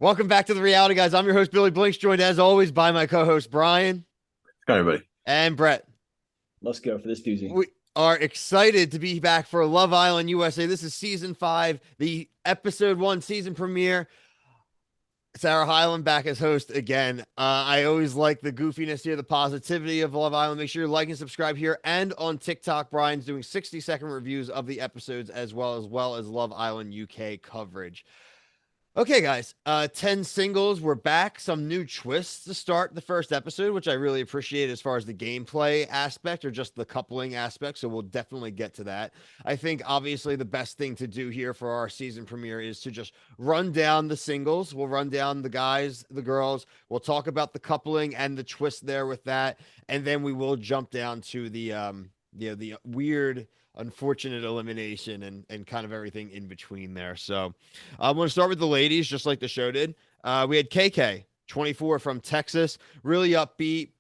Welcome back to the reality, guys. I'm your host, Billy Blinks, joined as always by my co-host Brian Hi, everybody. and Brett. Let's go for this doozy. We are excited to be back for Love Island USA. This is season 5, the episode 1 season premiere. Sarah Hyland back as host again. I always like the goofiness here, the positivity of Love Island. Make sure you like and subscribe here and on TikTok. Brian's doing 60-second reviews of the episodes as well as Love Island UK coverage. Okay, guys. 10 singles. We're back. Some new twists to start the first episode, which I really appreciate as far as the gameplay aspect or just the coupling aspect. So we'll definitely get to that. I think obviously the best thing to do here for our season premiere is to just run down the singles. We'll run down the guys, the girls. We'll talk about the coupling and the twist there with that. And then we will jump down to the weird unfortunate elimination and kind of everything in between there. So I'm going to start with the ladies, just like the show did. We had KK, 24 from Texas, really upbeat,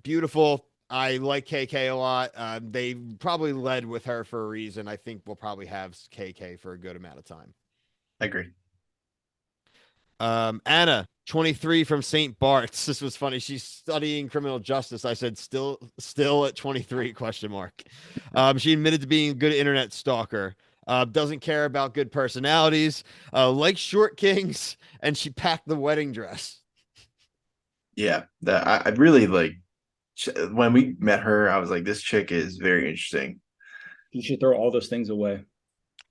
beautiful. I like KK a lot. They probably led with her for a reason. I think we'll probably have KK for a good amount of time. I agree. Anna, 23 from St. Bart's. This was funny. She's studying criminal justice. I said still at 23 question mark. She admitted to being a good internet stalker. Doesn't care about good personalities, likes short kings, and she packed the wedding dress. Yeah, I really like when we met her. I was like, this chick is very interesting. You should throw all those things away.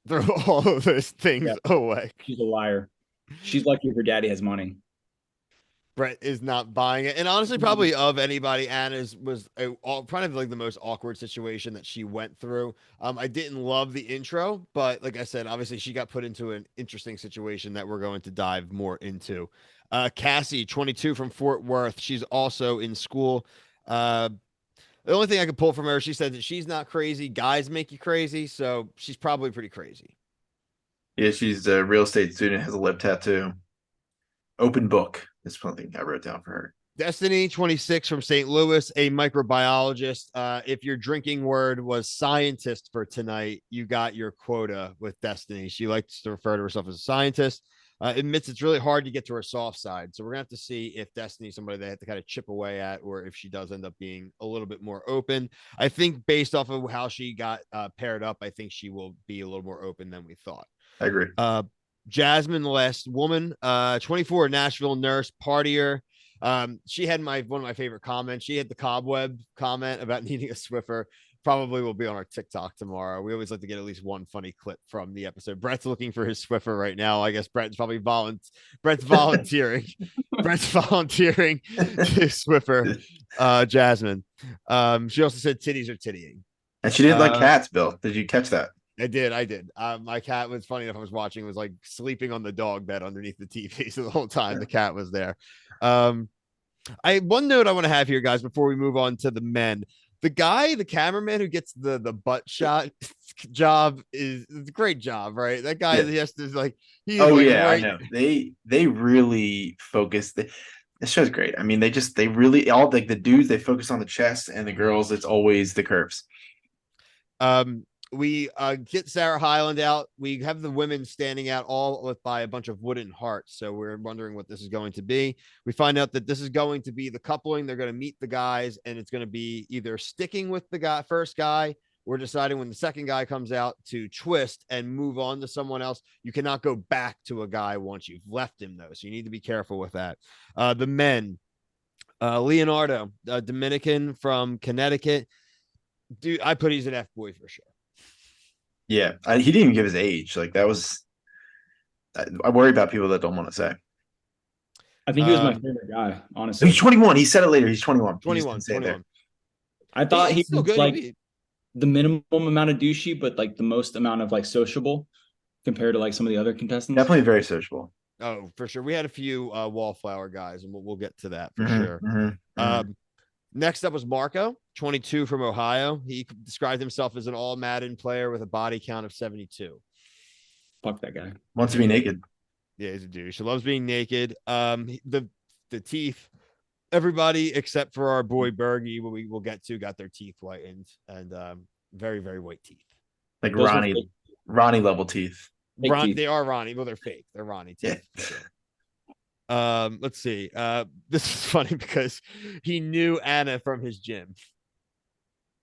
Throw all of those things away. She's a liar. She's lucky if her daddy has money. Brett is not buying it. And honestly, probably of anybody, Anna's was probably like the most awkward situation that she went through. I didn't love the intro, but like I said, obviously she got put into an interesting situation that we're going to dive more into. Cassie, 22 from Fort Worth. She's also in school. The only thing I could pull from her, she said that she's not crazy. Guys make you crazy. So she's probably pretty crazy. Yeah, she's a real estate student, has a lip tattoo. Open book. That's one thing I wrote down for her. Destiny, 26 from St. Louis, a microbiologist. If your drinking word was scientist for tonight, you got your quota with Destiny. She likes to refer to herself as a scientist. Admits it's really hard to get to her soft side. So we're going to have to see if Destiny is somebody they have to kind of chip away at, or if she does end up being a little bit more open. I think based off of how she got paired up, I think she will be a little more open than we thought. I agree. Jasmine, the last woman, 24, Nashville nurse, partier. She had one of my favorite comments. She had the cobweb comment about needing a Swiffer. Probably will be on our TikTok tomorrow. We always like to get at least one funny clip from the episode. Brett's looking for his Swiffer right now. I guess Brett's probably volunteering. Brett's volunteering to Swiffer Jasmine. She also said titties are tittying. And she didn't like cats, Bill. Did you catch that? I did. My cat was funny enough. I was watching, was like sleeping on the dog bed underneath the TV. So the whole time the cat was there. One note I want to have here, guys, before we move on to the men. The cameraman who gets the butt shot job is a great job, right? That guy, he has to like. I know. They really focus. This show's great. I mean, they really all like the dudes. They focus on the chest, and the girls, it's always the curves. We get Sarah Hyland out. We have the women standing out all by a bunch of wooden hearts. So we're wondering what this is going to be. We find out that this is going to be the coupling. They're going to meet the guys, and it's going to be either sticking with the first guy or deciding when the second guy comes out to twist and move on to someone else. You cannot go back to a guy once you've left him, though. So you need to be careful with that. The men, Leonardo, Dominican from Connecticut. Dude, I put he's an F-boy for sure. Yeah, he didn't even give his age. Like that was. I worry about people that don't want to say. I think he was my favorite guy, honestly. He's 21. He said it later. He's 21. 21. I thought he was like good. The minimum amount of douchey, but like the most amount of like sociable compared to like some of the other contestants. Definitely very sociable. Oh, for sure. We had a few wallflower guys, and we'll get to that for sure. Next up was Marco, 22 from Ohio. He described himself as an all Madden player with a body count of 72. Fuck that guy. Wants to be naked. Yeah, he's a douche. He loves being naked. The teeth. Everybody except for our boy Bergie, what we will get to, got their teeth whitened and very, very white teeth. Like Ronnie level teeth. They are Ronnie. Well, they're fake. They're Ronnie teeth. Yeah. Let's see. This is funny because he knew Anna from his gym.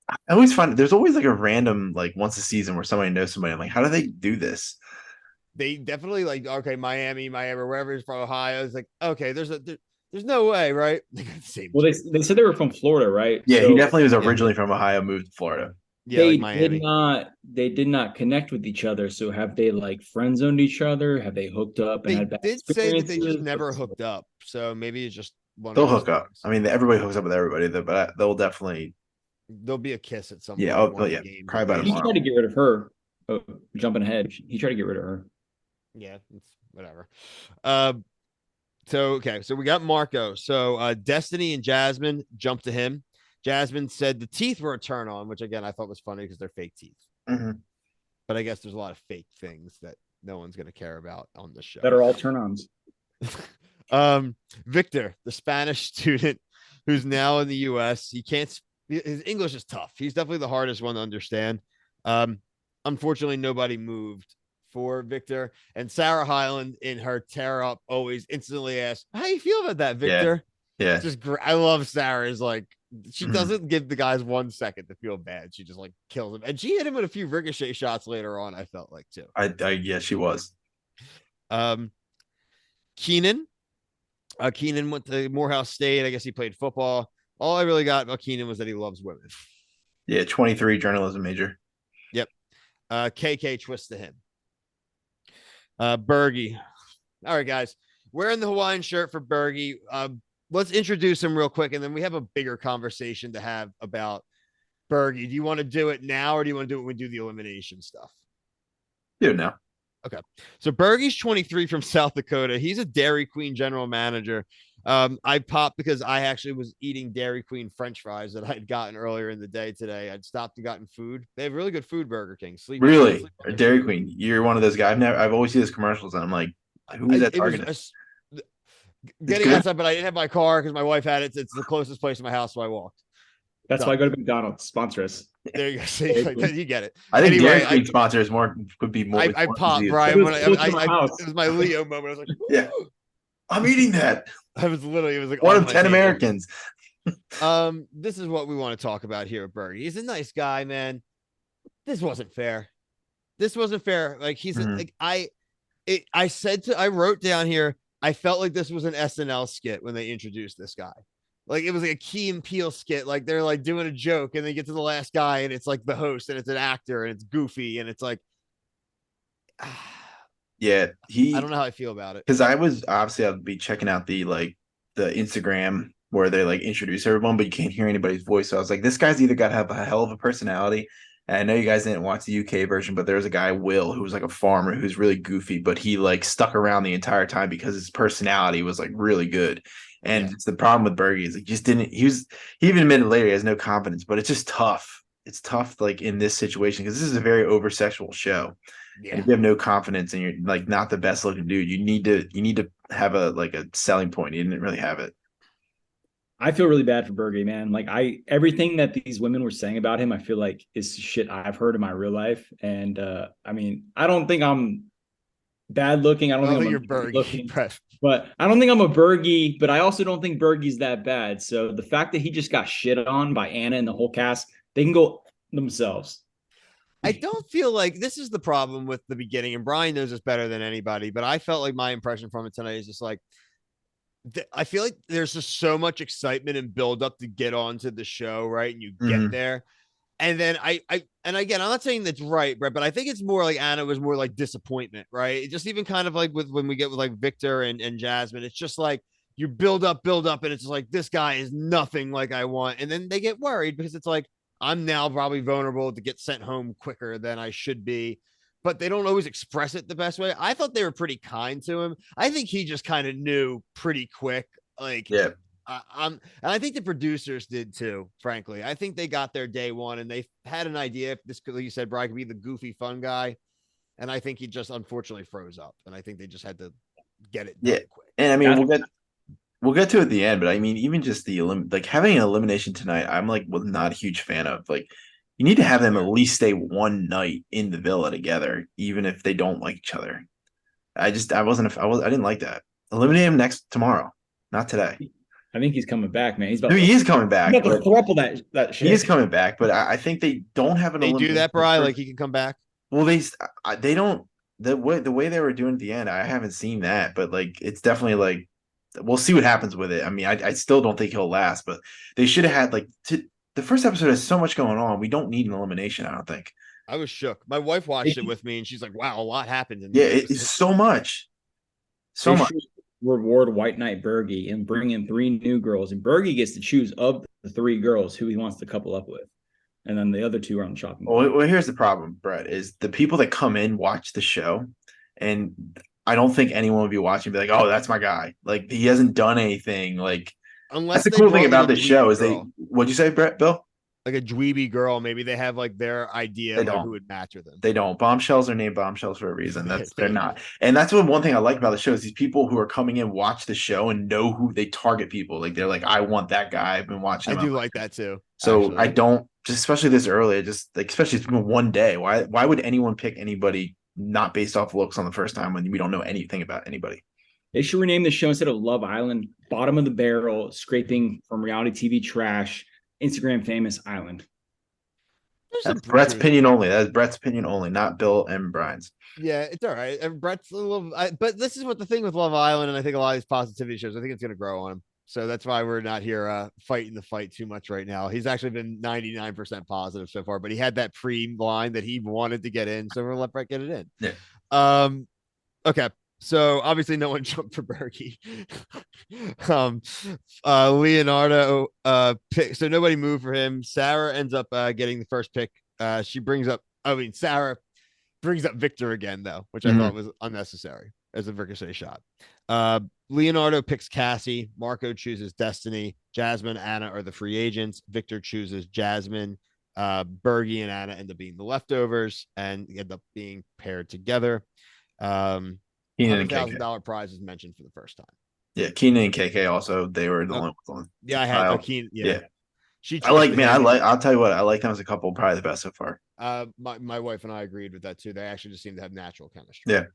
I always find there's always like a random like once a season where somebody knows somebody. I'm like, how do they do this? They definitely like okay, Miami, wherever he's from, Ohio. It's like okay, there's no way, right? Same. Well, they said they were from Florida, right? Yeah, he So definitely was originally from Ohio, moved to Florida. Yeah, like Miami. they did not connect with each other. So have they like friend zoned each other? Have they hooked up and They had bad did say that they just experiences? never hooked up, so maybe it's just one They'll of those hook up. things. I mean, everybody hooks up with everybody, but they'll definitely. There'll be a kiss at some Yeah, point. oh yeah, Games probably by He tomorrow. tried to get rid of her. Oh, jumping ahead, he tried to get rid of her. Yeah, it's whatever. So we got Marco. So Destiny and Jasmine jumped to him. Jasmine said the teeth were a turn on, which again I thought was funny because they're fake teeth. Mm-hmm. But I guess there's a lot of fake things that no one's gonna care about on the show. That are all turn-ons. Victor, the Spanish student who's now in the US, he can't his English is tough. He's definitely the hardest one to understand. Unfortunately, nobody moved for Victor. And Sarah Hyland in her tear up always instantly asks, how you feel about that, Victor? Yeah. It's just great. I love Sarah's like she doesn't give the guys 1 second to feel bad. She just like kills him. And she hit him with a few ricochet shots later on, I felt like too. Yeah, she was. Keenan. Keenan went to Morehouse State. I guess he played football. All I really got about Keenan was that he loves women. Yeah, 23 journalism major. Yep. KK twist to him. Bergie. All right, guys. Wearing the Hawaiian shirt for Bergie. Let's introduce him real quick, and then we have a bigger conversation to have about Bergie. Do you want to do it now, or do you want to do it when we do the elimination stuff? Do it now. Okay. So Bergie's 23 from South Dakota. He's a Dairy Queen general manager. I popped because I actually was eating Dairy Queen French fries that I had gotten earlier in the day today. I'd stopped and gotten food. They have really good food, Burger King. Really? Dairy Queen. You're one of those guys. I've always seen those commercials, and I'm like, who is that targeting? Getting outside, but I didn't have my car because my wife had it. It's the closest place to my house, so I walked. That's why I go to McDonald's. Sponsor us. There you go. See, you get it. I think Dairy Queen sponsors could be more. I popped, Brian. When it was my Leo moment. I was like, woo! Yeah, I'm eating that. I was literally, it was like one of 10 Americans. This is what we want to talk about here at Bergie. He's a nice guy, man. This wasn't fair. Like he's like I wrote down here. I felt like this was an SNL skit when they introduced this guy. Like it was like a Key and Peele skit. Like they're like doing a joke and they get to the last guy and it's like the host and it's an actor and it's goofy and it's like, yeah, I don't know how I feel about it. Because I'd be checking out the Instagram where they like introduce everyone, but you can't hear anybody's voice. So I was like, this guy's either got to have a hell of a personality. And I know you guys didn't watch the UK version, but there's a guy, Will, who was like a farmer who's really goofy, but he like stuck around the entire time because his personality was like really good. And it's the problem with Bergie is he just didn't. He even admitted later he has no confidence, but it's just tough. It's tough, like in this situation, because this is a very over sexual show. Yeah. And if you have no confidence and you're like not the best looking dude, you need to have a selling point. He didn't really have it. I feel really bad for Bergie, man. Like everything that these women were saying about him, I feel like is shit I've heard in my real life. And I mean, I don't think I'm bad looking. I don't think you're Bergie looking, but I don't think I'm a Bergie, but I also don't think Bergie's that bad. So the fact that he just got shit on by Anna and the whole cast, they can go themselves. I don't feel like this is the problem with the beginning, and Brian knows this better than anybody, but I felt like my impression from it tonight is just like, I feel like there's just so much excitement and build up to get onto the show, right? And you get there. And then and again, I'm not saying that's right, but I think it's more like Anna was more like disappointment, right? It just even kind of like when we get with like Victor and Jasmine, it's just like you build up, and it's just like, this guy is nothing like I want. And then they get worried because it's like, I'm now probably vulnerable to get sent home quicker than I should be. But they don't always express it the best way. I thought they were pretty kind to him. I think he just kind of knew pretty quick. Like, yeah. And I think the producers did too, frankly. I think they got there day one and they had an idea if this could, like you said, Brian, could be the goofy fun guy. And I think he just unfortunately froze up. And I think they just had to get it done quick. And I mean, we'll get to it at the end, but I mean, even just having an elimination tonight, I'm like not a huge fan of. Like, you need to have them at least stay one night in the villa together, even if they don't like each other. I didn't like that. Eliminate him next tomorrow, not today. I think he's coming back, man. He's No, about he to is coming he's back, about to but thruple that he is shit. coming back. But I think they don't have an They do elimination. that, Bri. Like he can come back. Well, they don't the way they were doing at the end. I haven't seen that, but like it's definitely like we'll see what happens with it. I mean, I still don't think he'll last, but they should have had the first episode has so much going on. We don't need an elimination. I don't think. I was shook. My wife They, watched it with me, and she's like, "Wow, a lot happened in Yeah, these it's episodes." so much, so they much. should reward White Knight Bergie and bring in 3 new girls, and Bergie gets to choose of the 3 girls who he wants to couple up with, and then the other 2 are on the chopping block. Well, here's the problem, Brett, is the people that come in watch the show, and I don't think anyone would be watching and be like, "Oh, that's my guy." Like he hasn't done anything. Like that's Unless the they cool thing brought like about a this show dweeby is they. girl, What'd you say, Brett? Bill? like a dweeby girl, maybe they have like their idea They of like who don't. would match with them. They don't. Bombshells are named bombshells for a reason. They're They- not. And that's one thing I like about the show is these people who are coming in watch the show and know who they target people. Like they're like, I want that guy. I've been watching I him. do like that too. So Actually, I don't just especially this early, just like especially it's been one day. Why would anyone pick anybody not based off looks on the first time when we don't know anything about anybody? They should rename the show instead of Love Island, Bottom of the Barrel, scraping from reality TV trash, Instagram famous island. there's some That's Brett's truth. opinion only. That's Brett's opinion only, not Bill and Brian's. Yeah, it's all right. And Brett's a little, but this is what the thing with Love Island, and I think a lot of these positivity shows, I think it's going to grow on him. So that's why we're not here fighting the fight too much right now. He's actually been 99% positive so far, but he had that pre-line that he wanted to get in, so we're gonna let Brett get it in. Yeah. Okay. So obviously no one jumped for Bergie. Leonardo pick, so nobody moved for him. Sarah ends up getting the first pick. Sarah brings up Victor again, though, which I thought was unnecessary as a ricochet shot. Leonardo picks Cassie. Marco chooses Destiny. Jasmine, Anna are the free agents. Victor chooses Jasmine. Bergie and Anna end up being the leftovers and end up being paired together. Keenan and $100,000 prize is mentioned for the first time. Yeah, Keenan and KK also they were the only ones. Yeah, I had a Keenan. Yeah. She I like man, I'll tell you what, I like them as a couple, probably the best so far. My wife and I agreed with that too. They actually just seem to have natural chemistry. Yeah.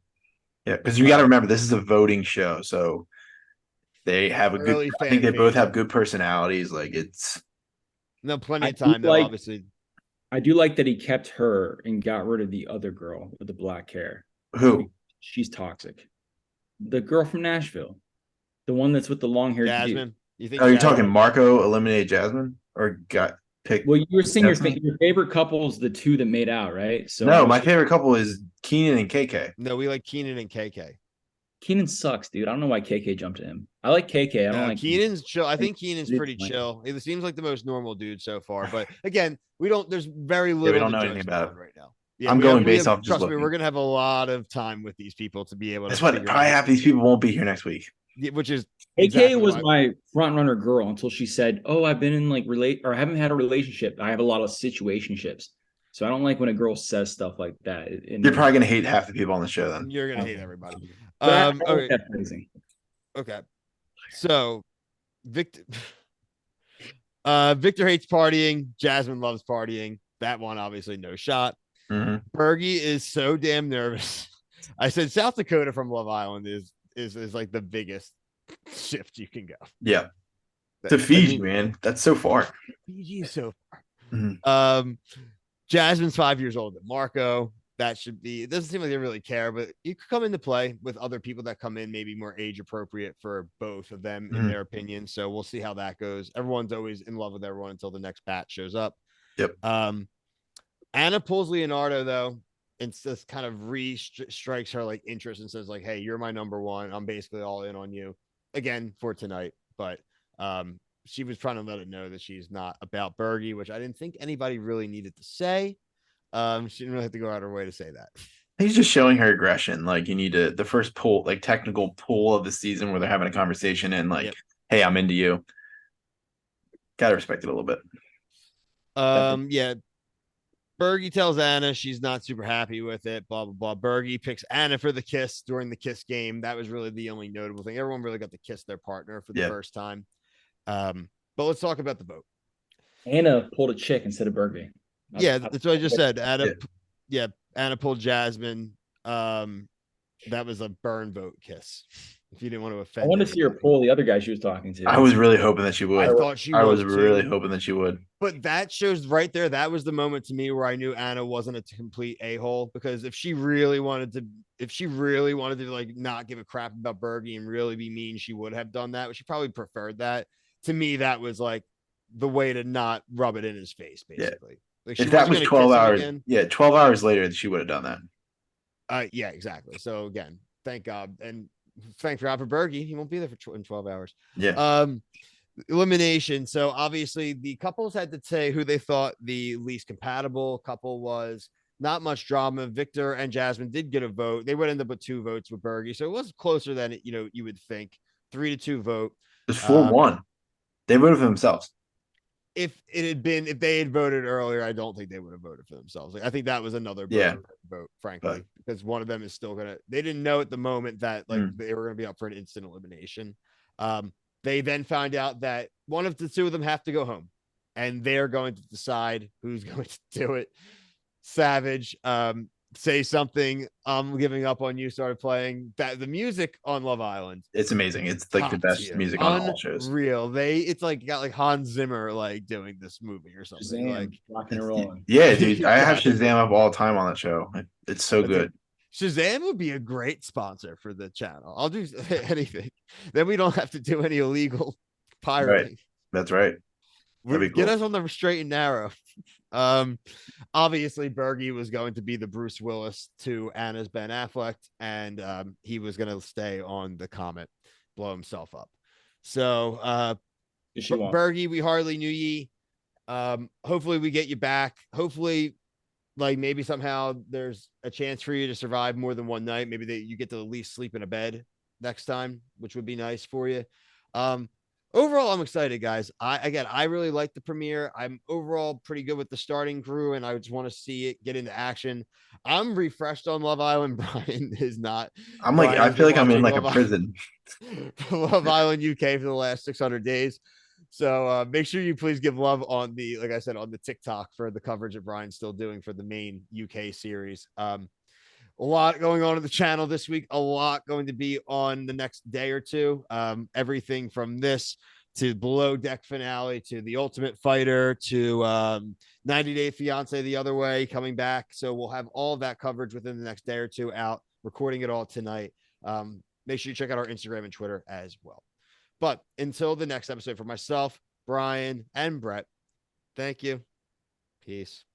Yeah, because you got to remember this is a voting show, so they have a good. I think they both have good personalities. Like it's no plenty of time though. Obviously, I do like that he kept her and got rid of the other girl with the black hair. Who? She's toxic. The girl from Nashville, the one that's with the long hair. Jasmine. You think? Oh, you're talking Marco eliminated Jasmine or got picked? Well, you were saying your favorite couple is the 2 that made out, right? So no, my favorite couple is Keenan and KK. No, we like Keenan and KK. Keenan sucks, dude. I don't know why KK jumped to him. I like KK. I don't like Keenan's chill. I think Keenan's pretty chill. It seems like the most normal dude so far. But again, there's very little. We don't know anything about it right now. Yeah, I'm going based off. Trust me, we're gonna have a lot of time with these people to be able to. That's what probably half these people won't be here next week. Which is KK was my front runner girl until she said, "Oh, I've been in like I haven't had a relationship. I have a lot of situationships." So I don't like when a girl says stuff like that. You're probably gonna hate half the people on the show. Then you're gonna hate everybody. Okay. Okay. So Victor Victor hates partying. Jasmine loves partying. That one obviously no shot. Bergie is so damn nervous. I said South Dakota from Love Island is like the biggest shift you can go. Yeah. To Fiji, man. That's so far. Fiji is so far. Jasmine's 5 years older than Marco. That should be, it doesn't seem like they really care, but you could come into play with other people that come in, maybe more age appropriate for both of them in their opinion. So we'll see how that goes. Everyone's always in love with everyone until the next batch shows up. Yep. Anna pulls Leonardo though, and just kind of strikes her like interest and says like, "Hey, you're my number one. I'm basically all in on you again for tonight." But she was trying to let it know that she's not about Bergie, which I didn't think anybody really needed to say. She didn't really have to go out of her way to say that. He's just showing her aggression. Like you need the first pull, like technical pull of the season where they're having a conversation and like, "Hey, I'm into you." Gotta respect it a little bit. Yeah. Bergie tells Anna she's not super happy with it, blah, blah, blah. Bergie picks Anna for the kiss during the kiss game. That was really the only notable thing. Everyone really got to kiss their partner for the first time. But let's talk about the vote. Anna pulled a chick instead of Bergie. Yeah, that's what I just said. Anna pulled Jasmine. That was a burn vote kiss. if you didn't want to I offend want to see her anybody. pull the other guy she was talking I to. was really hoping that she I would. thought she I was was really too. hoping that she would. But that shows right there. That was the moment to me where I knew Anna wasn't a complete a-hole, because if she really wanted to like not give a crap about Bergie and really be mean, she would have done that. But she probably preferred that. To me, that was like the way to not rub it in his face, Yeah. basically. Like she If that wasn't was going to 12 kiss him hours, again. yeah, 12 hours later, she would have done that. Yeah, exactly. So again, thank God, and thank God for Bergie. He won't be there in 12 hours. Yeah. Elimination. So obviously the couples had to say who they thought the least compatible couple was. Not much drama. Victor and Jasmine did get a vote. They would end up with 2 votes with Bergie, so it was closer than you would think. 3-2 vote. It was 4 Um, 1. They voted for themselves. if they had voted earlier, I don't think they would have voted for themselves. Like I think that was another Yeah. vote, But frankly, because one of them is still gonna. They didn't know at the moment that like Mm. they were gonna be up for an instant elimination. They then found out that one of the 2 of them have to go home, and they're going to decide who's going to do it. Savage, say something. I'm giving up on you. Started playing that the music on Love Island, it's amazing. It's like the top best tier, music on all shows. unreal. It's like got like Hans Zimmer like doing this movie or something. Like Shazam, rocking and rolling. Yeah, dude. I have exactly. Shazam up all the time on that show. It's so That's it. good. Shazam would be a great sponsor for the channel. I'll do anything. Then we don't have to do any illegal Right. pirating. That's right. That'd be Get cool. us on the straight and narrow. Um, Obviously Bergie was going to be the Bruce Willis to Anna's Ben Affleck, and he was going to stay on the Comet, blow himself up. So She won't. Bergie, we hardly knew ye. Hopefully we get you back. Hopefully, like maybe somehow there's a chance for you to survive more than one night. Maybe you get to at least sleep in a bed next time, which would be nice for you. Um, Overall, I'm excited, guys. I really like the premiere. I'm overall pretty good with the starting crew, and I just want to see it get into action. I'm refreshed on Love Island. Brian is not. I'm like, Brian I has feel been like I'm in watching like a prison. Love Island UK for the last 600 days. So make sure you please give love on like I said, on the TikTok for the coverage that Brian's still doing for the main UK series. A lot going on in the channel this week. A lot going to be on the next day or two. Everything from this to Below Deck finale to the Ultimate Fighter to 90 Day Fiance the other way coming back. So we'll have all of that coverage within the next day or two out, recording it all tonight. Make sure you check out our Instagram and Twitter as well. But until the next episode, for myself, Brian, and Brett, thank you. Peace.